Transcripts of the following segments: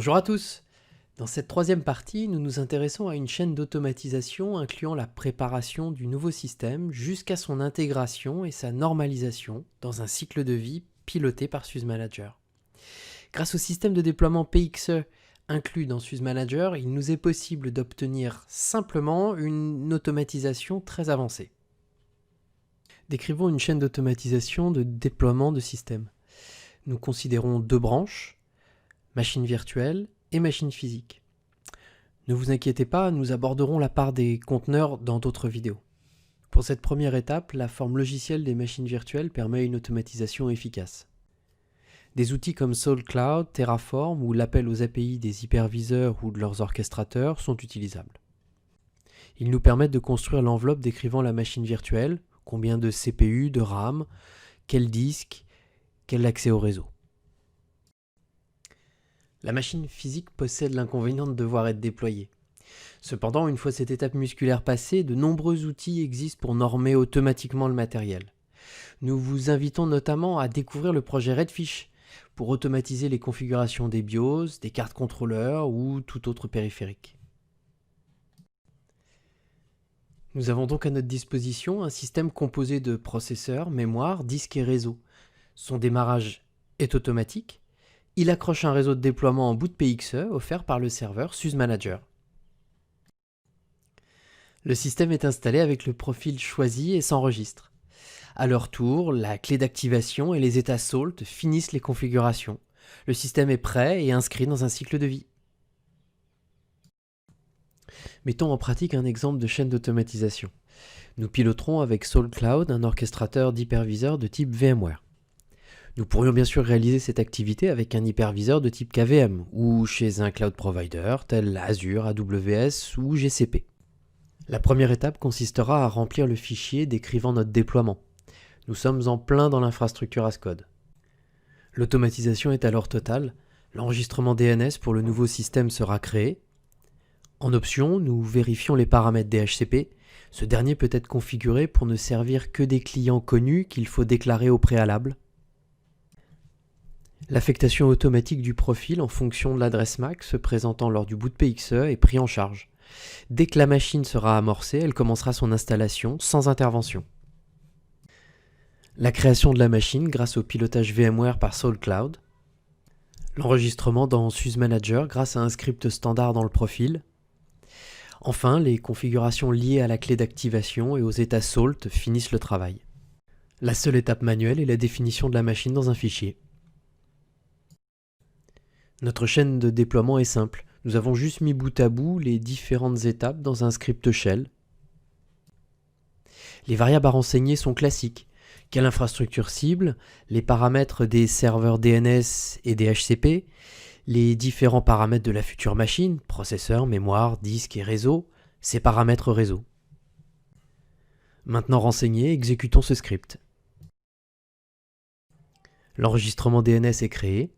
Bonjour à tous. Dans cette troisième partie, nous nous intéressons à une chaîne d'automatisation incluant la préparation du nouveau système jusqu'à son intégration et sa normalisation dans un cycle de vie piloté par SUSE-Manager. Grâce au système de déploiement PXE inclus dans SUSE-Manager, il nous est possible d'obtenir simplement une automatisation très avancée. Décrivons une chaîne d'automatisation de déploiement de système. Nous considérons deux branches, machine virtuelle et machine physique. Ne vous inquiétez pas, nous aborderons la part des conteneurs dans d'autres vidéos. Pour cette première étape, la forme logicielle des machines virtuelles permet une automatisation efficace. Des outils comme SoulCloud, Terraform ou l'appel aux API des hyperviseurs ou de leurs orchestrateurs sont utilisables. Ils nous permettent de construire l'enveloppe décrivant la machine virtuelle, combien de CPU, de RAM, quel disque, quel accès au réseau. La machine physique possède l'inconvénient de devoir être déployée. Cependant, une fois cette étape musculaire passée, de nombreux outils existent pour normer automatiquement le matériel. Nous vous invitons notamment à découvrir le projet Redfish pour automatiser les configurations des BIOS, des cartes contrôleurs ou tout autre périphérique. Nous avons donc à notre disposition un système composé de processeurs, mémoire, disques et réseau. Son démarrage est automatique. Il accroche un réseau de déploiement en bout de PXE offert par le serveur SUSE-Manager. Le système est installé avec le profil choisi et s'enregistre. À leur tour, la clé d'activation et les états SALT finissent les configurations. Le système est prêt et inscrit dans un cycle de vie. Mettons en pratique un exemple de chaîne d'automatisation. Nous piloterons avec SoulCloud un orchestrateur d'hyperviseur de type VMware. Nous pourrions bien sûr réaliser cette activité avec un hyperviseur de type KVM ou chez un cloud provider tel Azure, AWS ou GCP. La première étape consistera à remplir le fichier décrivant notre déploiement. Nous sommes en plein dans l'infrastructure as code. L'automatisation est alors totale. L'enregistrement DNS pour le nouveau système sera créé. En option, nous vérifions les paramètres DHCP. Ce dernier peut être configuré pour ne servir que des clients connus qu'il faut déclarer au préalable. L'affectation automatique du profil en fonction de l'adresse MAC se présentant lors du boot PXE est pris en charge. Dès que la machine sera amorcée, elle commencera son installation sans intervention. La création de la machine grâce au pilotage VMware par SoulCloud. L'enregistrement dans SUSE-Manager grâce à un script standard dans le profil. Enfin, les configurations liées à la clé d'activation et aux états SALT finissent le travail. La seule étape manuelle est la définition de la machine dans un fichier. Notre chaîne de déploiement est simple. Nous avons juste mis bout à bout les différentes étapes dans un script shell. Les variables à renseigner sont classiques. Quelle infrastructure cible, les paramètres des serveurs DNS et DHCP, les différents paramètres de la future machine, processeur, mémoire, disque et réseau, ces paramètres réseau. Maintenant renseignés, exécutons ce script. L'enregistrement DNS est créé.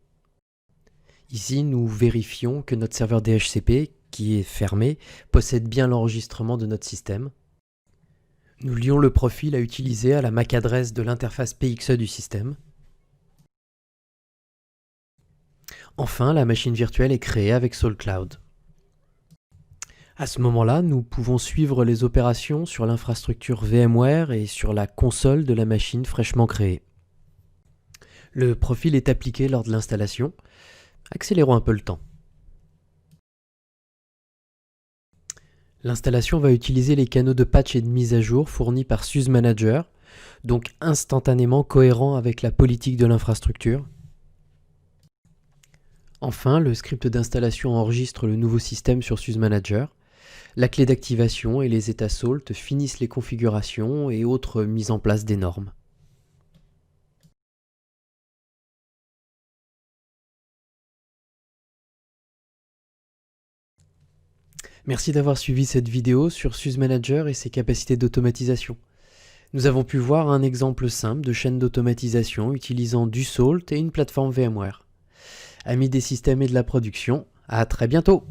Ici, nous vérifions que notre serveur DHCP, qui est fermé, possède bien l'enregistrement de notre système. Nous lions le profil à utiliser à la MAC adresse de l'interface PXE du système. Enfin, la machine virtuelle est créée avec SoulCloud. À ce moment-là, nous pouvons suivre les opérations sur l'infrastructure VMware et sur la console de la machine fraîchement créée. Le profil est appliqué lors de l'installation. Accélérons un peu le temps. L'installation va utiliser les canaux de patch et de mise à jour fournis par SUSE-Manager, donc instantanément cohérents avec la politique de l'infrastructure. Enfin, le script d'installation enregistre le nouveau système sur SUSE-Manager. La clé d'activation et les états SALT finissent les configurations et autres mises en place des normes. Merci d'avoir suivi cette vidéo sur SUSE-Manager et ses capacités d'automatisation. Nous avons pu voir un exemple simple de chaîne d'automatisation utilisant du SALT et une plateforme VMware. Amis des systèmes et de la production, à très bientôt!